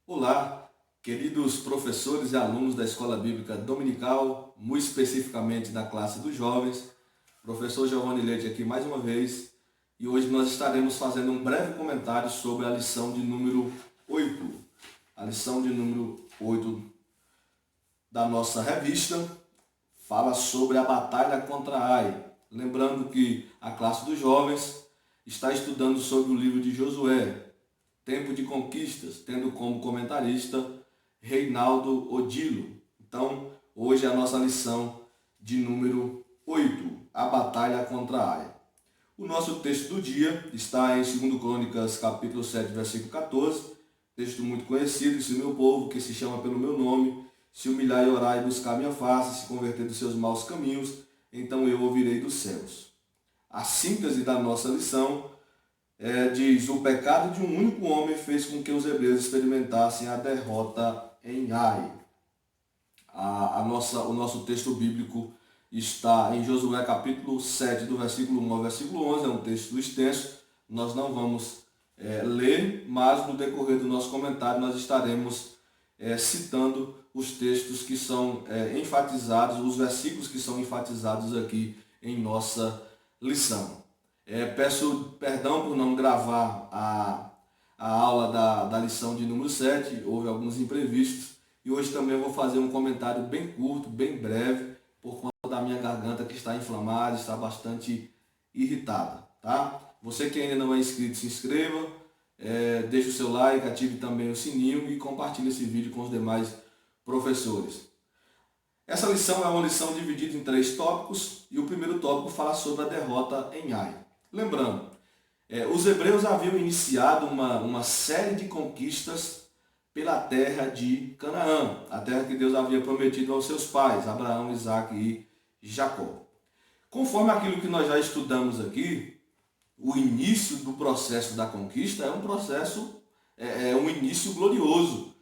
Olá, queridos professores e alunos da Escola Bíblica Dominical, muito especificamente da classe dos jovens. Professor Giovanni Leite aqui mais uma vez, e hoje nós estaremos fazendo um breve comentário sobre a lição de número 8. A lição de número 8 da nossa revista fala sobre a batalha contra Ai. Lembrando que a classe dos jovens está estudando sobre o livro de Josué, Tempo de Conquistas, tendo como comentarista Reinaldo Odilo. Então, hoje é a nossa lição de número 8, a batalha contra Ai. O nosso texto do dia está em 2 Crônicas, capítulo 7, versículo 14, texto muito conhecido: se o meu povo, que se chama pelo meu nome, se humilhar e orar e buscar minha face, se converter dos seus maus caminhos, então eu ouvirei dos céus. A síntese da nossa lição diz: o pecado de um único homem fez com que os hebreus experimentassem a derrota em Ai. O nosso texto bíblico está em Josué capítulo 7, do versículo 1 ao versículo 11, é um texto extenso, nós não vamos ler, mas no decorrer do nosso comentário nós estaremos citando os textos que são enfatizados, os versículos que são enfatizados aqui em nossa lição. Peço perdão por não gravar a aula da lição de número 7, houve alguns imprevistos, e hoje também vou fazer um comentário bem curto, bem breve, por conta da minha garganta que está inflamada, está bastante irritada, tá? Você que ainda não é inscrito, se inscreva, deixe o seu like, ative também o sininho e compartilhe esse vídeo com os demais professores. Essa lição é uma lição dividida em 3 tópicos, e o primeiro tópico fala sobre a derrota em Ai. Lembrando, os hebreus haviam iniciado uma série de conquistas pela terra de Canaã, a terra que Deus havia prometido aos seus pais, Abraão, Isaque e Jacó. Conforme aquilo que nós já estudamos aqui, o início do processo da conquista é um processo, um início glorioso.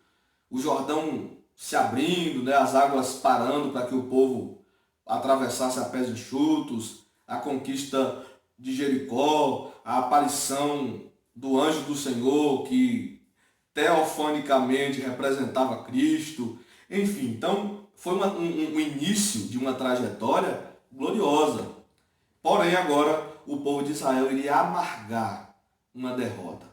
O Jordão se abrindo, né, as águas parando para que o povo atravessasse a pés enxutos, a conquista de Jericó, a aparição do anjo do Senhor que teofanicamente representava Cristo, enfim, então foi um início de uma trajetória gloriosa. Porém, agora o povo de Israel iria amargar uma derrota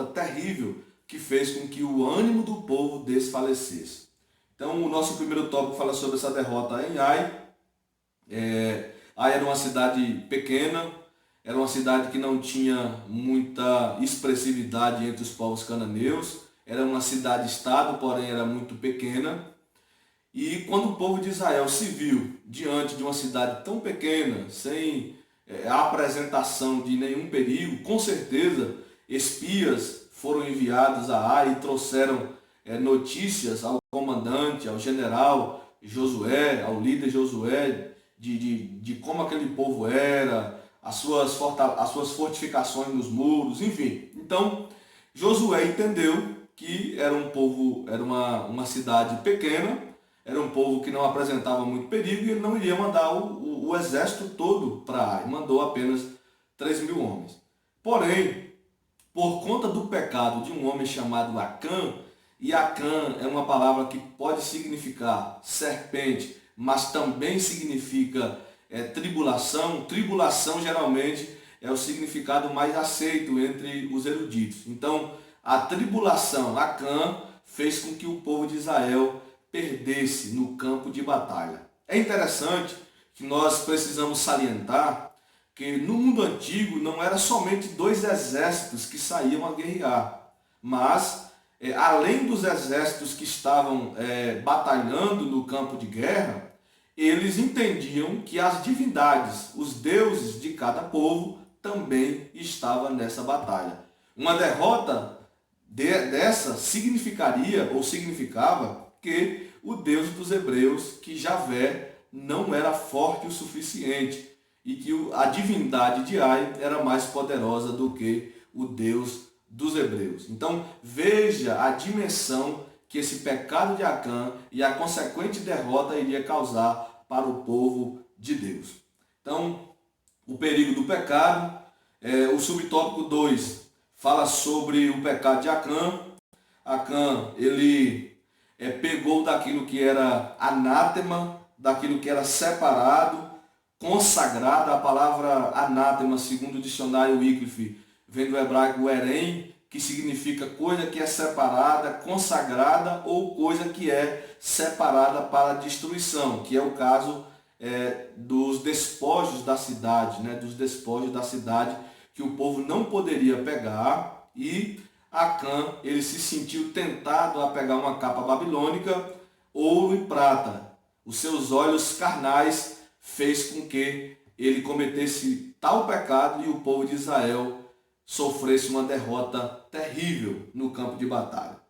terrível, que fez com que o ânimo do povo desfalecesse. Então, o nosso primeiro tópico fala sobre essa derrota em Ai. Ai era uma cidade pequena, era uma cidade que não tinha muita expressividade entre os povos cananeus, era uma cidade-estado, porém era muito pequena. E quando o povo de Israel se viu diante de uma cidade tão pequena, sem a apresentação de nenhum perigo, com certeza espias foram enviados a Ai e trouxeram notícias ao comandante, ao general Josué, ao líder Josué, de como aquele povo era, as suas fortificações nos muros, enfim. Então, Josué entendeu que era um povo, era uma cidade pequena, era um povo que não apresentava muito perigo, e ele não iria mandar o exército todo para Ai, mandou apenas 3.000 homens. Porém, por conta do pecado de um homem chamado Acã, e Acã é uma palavra que pode significar serpente, mas também significa tribulação. Tribulação geralmente é o significado mais aceito entre os eruditos. Então, a tribulação, Acã, fez com que o povo de Israel perdesse no campo de batalha. É interessante que nós precisamos salientar que no mundo antigo não era somente 2 exércitos que saíam a guerrear, mas além dos exércitos que estavam batalhando no campo de guerra, eles entendiam que as divindades, os deuses de cada povo, também estavam nessa batalha. Uma derrota dessa significaria ou significava que o Deus dos hebreus, que Javé, não era forte o suficiente, e que a divindade de Ai era mais poderosa do que o Deus dos hebreus. Então veja a dimensão que esse pecado de Acã e a consequente derrota iria causar para o povo de Deus. Então, o perigo do pecado, o subtópico 2 fala sobre o pecado de Acã. Acã, ele pegou daquilo que era anátema, daquilo que era separado, consagrado. A palavra anátema, segundo o dicionário Wycliffe, vem do hebraico erem, que significa coisa que é separada, consagrada ou coisa que é separada para destruição, que é o caso dos despojos da cidade, né? Dos despojos da cidade que o povo não poderia pegar. E Acã, ele se sentiu tentado a pegar uma capa babilônica, ouro e prata. Os seus olhos carnais fez com que ele cometesse tal pecado e o povo de Israel sofresse uma derrota terrível no campo de batalha.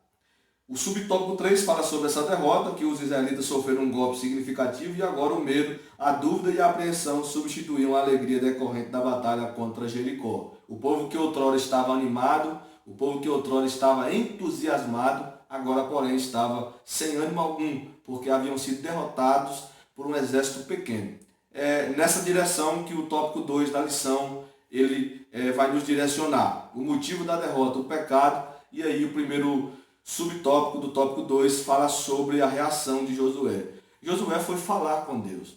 O subtópico 3 fala sobre essa derrota, que os israelitas sofreram um golpe significativo e agora o medo, a dúvida e a apreensão substituíam a alegria decorrente da batalha contra Jericó. O povo que outrora estava animado, o povo que outrora estava entusiasmado, agora porém estava sem ânimo algum, porque haviam sido derrotados por um exército pequeno. É nessa direção que o tópico 2 da lição ele vai nos direcionar. O motivo da derrota, o pecado, e aí o primeiro subtópico do tópico 2 fala sobre a reação de Josué. Josué foi falar com Deus.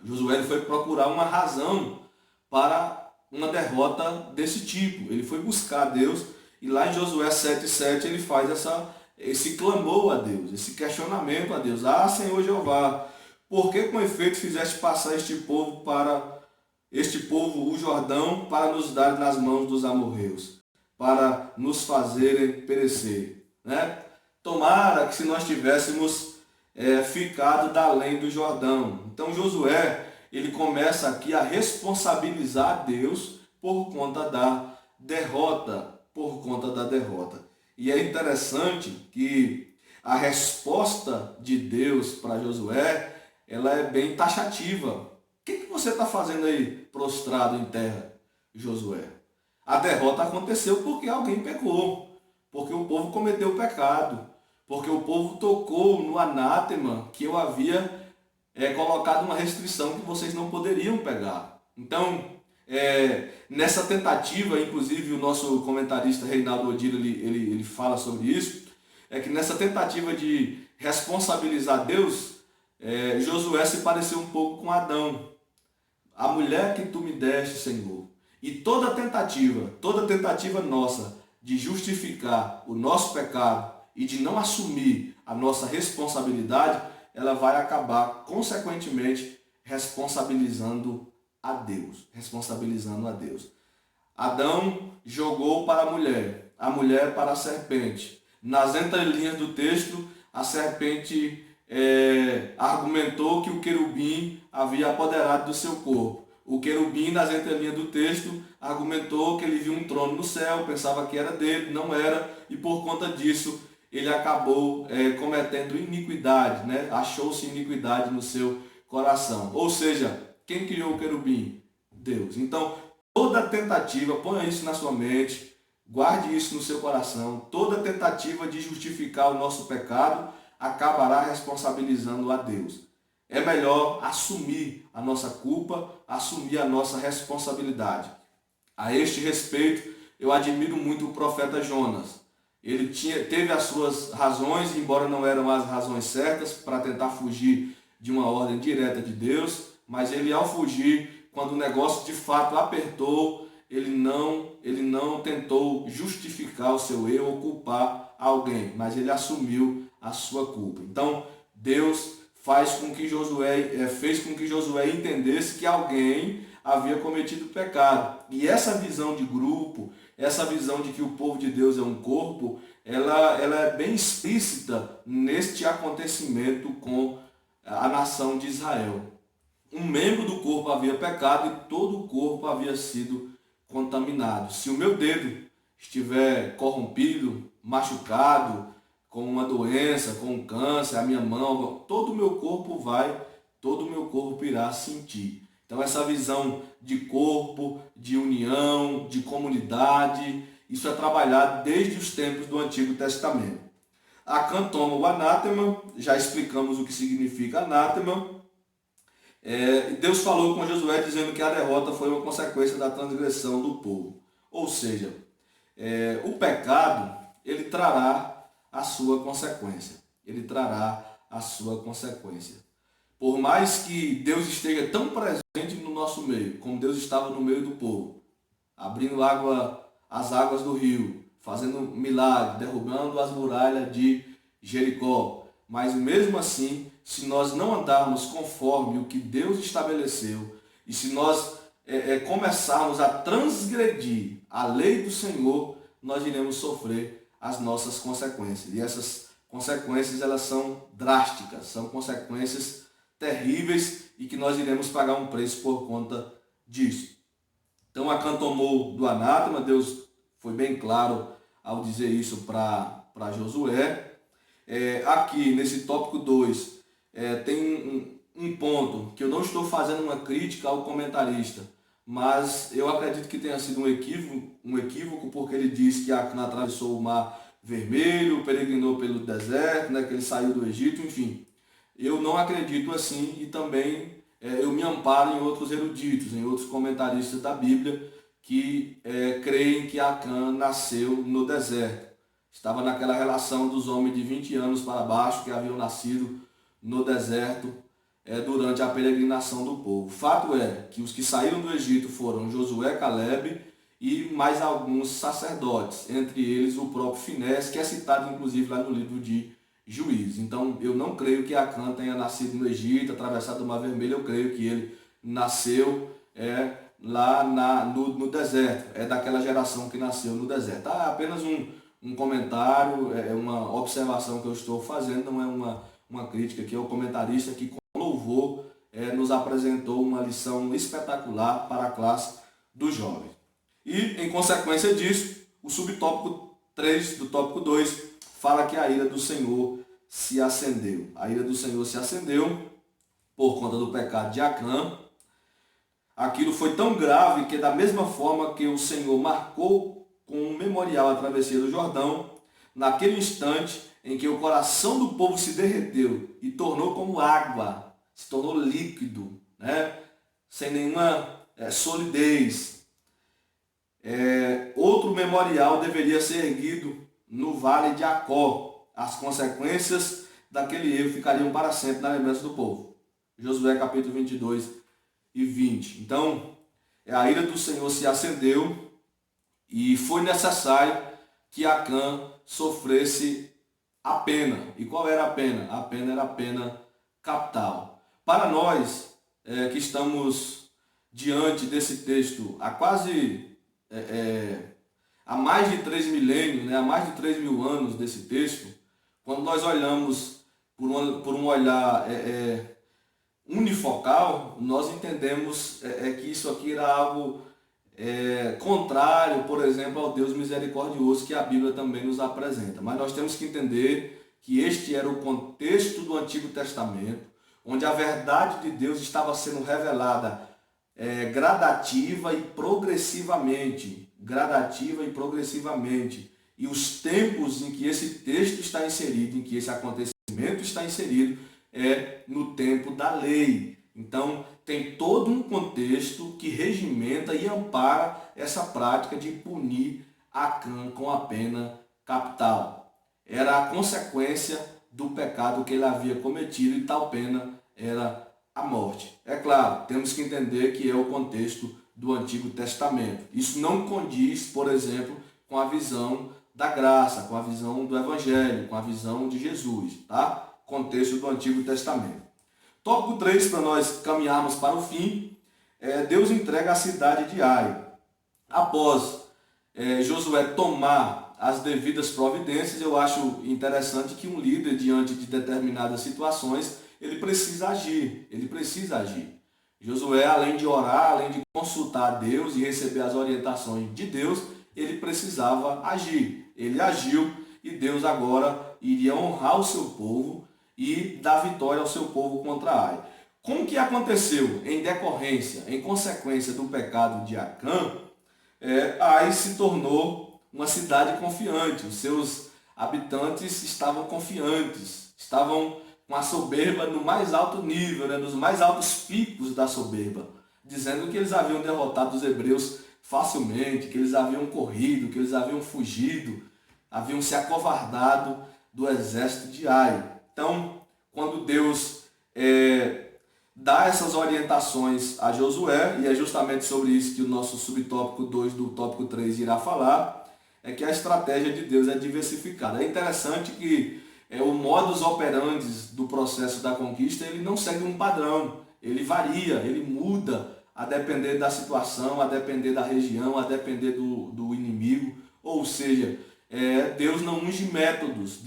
Josué foi procurar uma razão para uma derrota desse tipo. Ele foi buscar Deus e lá em Josué 7,7 ele faz esse clamor a Deus, esse questionamento a Deus. Ah, Senhor Jeová, por que com efeito fizeste passar este povo, o Jordão, para nos dar nas mãos dos amorreus, para nos fazerem perecer? Né? Tomara que se nós tivéssemos ficado da além do Jordão. Então Josué, ele começa aqui a responsabilizar Deus por conta da derrota, E é interessante que a resposta de Deus para Josué, ela é bem taxativa. O que você está fazendo aí prostrado em terra, Josué? A derrota aconteceu porque alguém pecou. Porque o povo cometeu o pecado, porque o povo tocou no anátema que eu havia colocado uma restrição que vocês não poderiam pegar. Então, nessa tentativa, inclusive o nosso comentarista Reinaldo Odilo, ele fala sobre isso, é que nessa tentativa de responsabilizar Deus, Josué se pareceu um pouco com Adão. A mulher que tu me deste, Senhor. E toda tentativa nossa de justificar o nosso pecado e de não assumir a nossa responsabilidade, ela vai acabar, consequentemente, responsabilizando a Deus. Adão jogou para a mulher para a serpente. Nas entrelinhas do texto, a serpente argumentou que o querubim havia apoderado do seu corpo. O querubim, nas entrelinhas do texto, argumentou que ele viu um trono no céu, pensava que era dele, não era, e por conta disso ele acabou cometendo iniquidade, né? Achou-se iniquidade no seu coração. Ou seja, quem criou o querubim? Deus. Então, toda tentativa, ponha isso na sua mente, guarde isso no seu coração, toda tentativa de justificar o nosso pecado acabará responsabilizando a Deus. É melhor assumir a nossa culpa, assumir a nossa responsabilidade. A este respeito, eu admiro muito o profeta Jonas. Ele teve as suas razões, embora não eram as razões certas, para tentar fugir de uma ordem direta de Deus, mas ele, ao fugir, quando o negócio de fato apertou, ele não tentou justificar o seu erro ou culpar alguém, mas ele assumiu a sua culpa. Então, Deus fez com que Josué entendesse que alguém havia cometido pecado. E essa visão de grupo, essa visão de que o povo de Deus é um corpo, ela é bem explícita neste acontecimento com a nação de Israel. Um membro do corpo havia pecado e todo o corpo havia sido contaminado. Se o meu dedo estiver corrompido, machucado, com uma doença, com um câncer, a minha mão, todo o meu corpo irá sentir. Então essa visão de corpo, de união, de comunidade, isso é trabalhado desde os tempos do Antigo Testamento. Acã toma o anátema, já explicamos o que significa anátema. Deus falou com Josué dizendo que a derrota foi uma consequência da transgressão do povo. Ou seja, O pecado, ele trará a sua consequência. Ele trará a sua consequência. Por mais que Deus esteja tão presente no nosso meio, como Deus estava no meio do povo, abrindo as águas do rio, fazendo milagre, derrubando as muralhas de Jericó. Mas mesmo assim, se nós não andarmos conforme o que Deus estabeleceu, e se nós começarmos a transgredir a lei do Senhor, nós iremos sofrer as nossas consequências. E essas consequências, elas são drásticas, são consequências terríveis e que nós iremos pagar um preço por conta disso. Então Acã tomou do anátema, Deus foi bem claro ao dizer isso para Josué. Aqui nesse tópico 2 tem um ponto que eu não estou fazendo uma crítica ao comentarista, mas eu acredito que tenha sido um equívoco porque ele diz que Acã atravessou o Mar Vermelho, peregrinou pelo deserto, né, que ele saiu do Egito, enfim. Eu não acredito assim e também eu me amparo em outros eruditos, em outros comentaristas da Bíblia que creem que Acã nasceu no deserto. Estava naquela relação dos homens de 20 anos para baixo que haviam nascido no deserto durante a peregrinação do povo. Fato é que os que saíram do Egito foram Josué, Calebe e mais alguns sacerdotes, entre eles o próprio Finés, que é citado inclusive lá no livro de Juízes. Então eu não creio que Acã tenha nascido no Egito, atravessado o Mar Vermelho, eu creio que ele nasceu lá no deserto, daquela geração que nasceu no deserto. Apenas um comentário, uma observação que eu estou fazendo, não é uma crítica, que é o comentarista que com louvor nos apresentou uma lição espetacular para a classe dos jovens. E em consequência disso, o subtópico 3 do tópico 2 fala que a ira do Senhor se acendeu. A ira do Senhor se acendeu por conta do pecado de Acã. Aquilo foi tão grave que da mesma forma que o Senhor marcou com um memorial a travessia do Jordão, naquele instante em que o coração do povo se derreteu e tornou como água, se tornou líquido, né? Sem nenhuma solidez. Outro memorial deveria ser erguido no vale de Acó. As consequências daquele erro ficariam para sempre na lembrança do povo. Josué capítulo 22 e 20. Então, a ira do Senhor se acendeu e foi necessário que Acã sofresse a pena. E qual era a pena? A pena era a pena capital. Para nós que estamos diante desse texto há mais de 3 milênios, né, há mais de 3.000 anos desse texto, quando nós olhamos por um olhar unifocal, nós entendemos que isso aqui era algo contrário, por exemplo, ao Deus misericordioso que a Bíblia também nos apresenta. Mas nós temos que entender que este era o contexto do Antigo Testamento, onde a verdade de Deus estava sendo revelada gradativa e progressivamente. E os tempos em que esse texto está inserido, em que esse acontecimento está inserido, no tempo da lei. Então, tem todo um contexto que regimenta e ampara essa prática de punir Acã com a pena capital. Era a consequência do pecado que ele havia cometido e tal pena era a morte. É claro, temos que entender que é o contexto do Antigo Testamento. Isso não condiz, por exemplo, com a visão da graça, com a visão do Evangelho, com a visão de Jesus, tá? Contexto do Antigo Testamento. Tópico 3, para nós caminharmos para o fim, Deus entrega a cidade de Ai. Após Josué tomar as devidas providências, eu acho interessante que um líder, diante de determinadas situações, ele precisa agir. Josué, além de orar, além de consultar a Deus e receber as orientações de Deus, ele precisava agir. Ele agiu e Deus agora iria honrar o seu povo e dar vitória ao seu povo contra Ai. Como que aconteceu em consequência do pecado de Acã, Ai se tornou uma cidade confiante. Os seus habitantes estavam confiantes, estavam com a soberba no mais alto nível, nos mais altos picos da soberba, dizendo que eles haviam derrotado os hebreus facilmente, que eles haviam corrido, que eles haviam fugido, haviam se acovardado do exército de Ai. Então, quando Deus dá essas orientações a Josué, e é justamente sobre isso que o nosso subtópico 2 do tópico 3 irá falar, é que a estratégia de Deus é diversificada. É interessante que o modus operandi do processo da conquista, ele não segue um padrão, ele varia, ele muda a depender da situação, a depender da região, a depender do inimigo. Ou seja, Deus não unge métodos,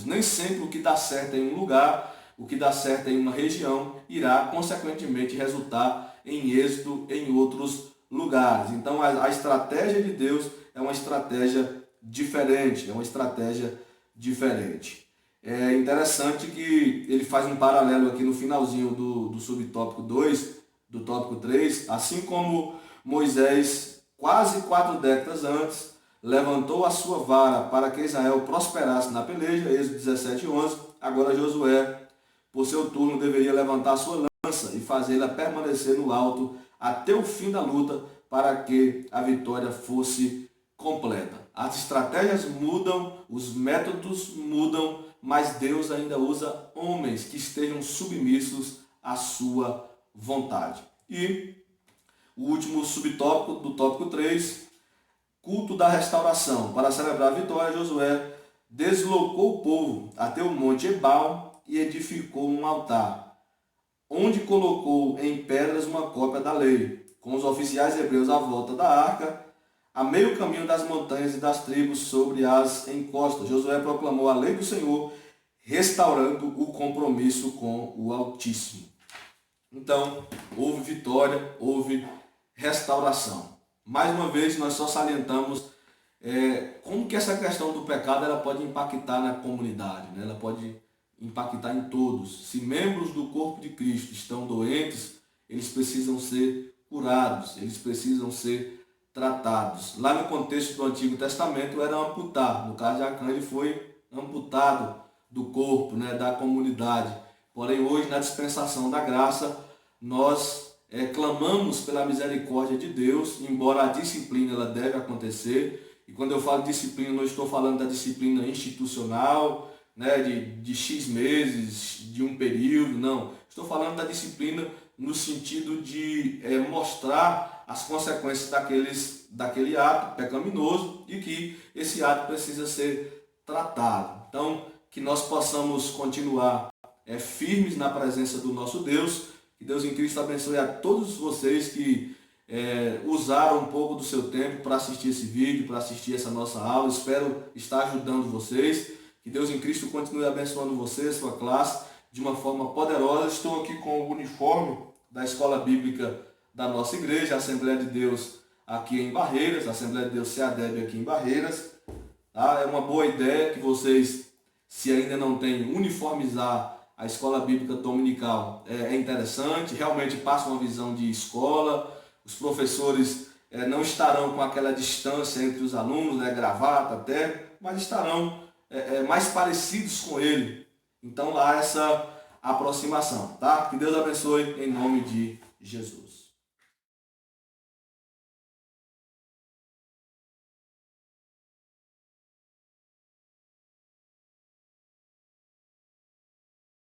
nem sempre o que dá certo em um lugar, o que dá certo em uma região, irá consequentemente resultar em êxito em outros lugares. Então a estratégia de Deus é uma estratégia diferente, É interessante que ele faz um paralelo aqui no finalzinho do subtópico 2, do tópico 3, assim como Moisés, quase 4 décadas antes, levantou a sua vara para que Israel prosperasse na peleja, Êxodo 17:11, agora Josué, por seu turno, deveria levantar a sua lança e fazê-la permanecer no alto até o fim da luta, para que a vitória fosse completa. As estratégias mudam, os métodos mudam, mas Deus ainda usa homens que estejam submissos à sua vontade. E o último subtópico do tópico 3, culto da restauração. Para celebrar a vitória, Josué deslocou o povo até o monte Ebal e edificou um altar, onde colocou em pedras uma cópia da lei, com os oficiais hebreus à volta da arca, a meio caminho das montanhas e das tribos sobre as encostas. Josué proclamou a lei do Senhor, restaurando o compromisso com o Altíssimo. Então, houve vitória, houve restauração. Mais uma vez, nós só salientamos como que essa questão do pecado ela pode impactar na comunidade, né? Ela pode impactar em todos. Se membros do corpo de Cristo estão doentes, eles precisam ser curados, eles precisam ser tratados. Lá no contexto do Antigo Testamento era amputar. No caso de Acã, ele foi amputado do corpo, né, da comunidade. Porém, hoje, na dispensação da graça, nós clamamos pela misericórdia de Deus, embora a disciplina ela deve acontecer. E quando eu falo disciplina, não estou falando da disciplina institucional, né, de X meses, de um período, não. Estou falando da disciplina no sentido de mostrar as consequências daquele ato pecaminoso e que esse ato precisa ser tratado. Então, que nós possamos continuar firmes na presença do nosso Deus. Que Deus em Cristo abençoe a todos vocês que usaram um pouco do seu tempo para assistir esse vídeo, para assistir essa nossa aula. Espero estar ajudando vocês. Que Deus em Cristo continue abençoando você, sua classe, de uma forma poderosa. Estou aqui com o uniforme da Escola Bíblica da nossa igreja, a Assembleia de Deus aqui em Barreiras, a Assembleia de Deus CEADEB aqui em Barreiras. Tá? É uma boa ideia que vocês, se ainda não têm, uniformizar a Escola Bíblica Dominical. É interessante, realmente passa uma visão de escola. Os professores não estarão com aquela distância entre os alunos, né, gravata até, mas estarão mais parecidos com ele. Então há essa aproximação, tá? Que Deus abençoe em nome de Jesus.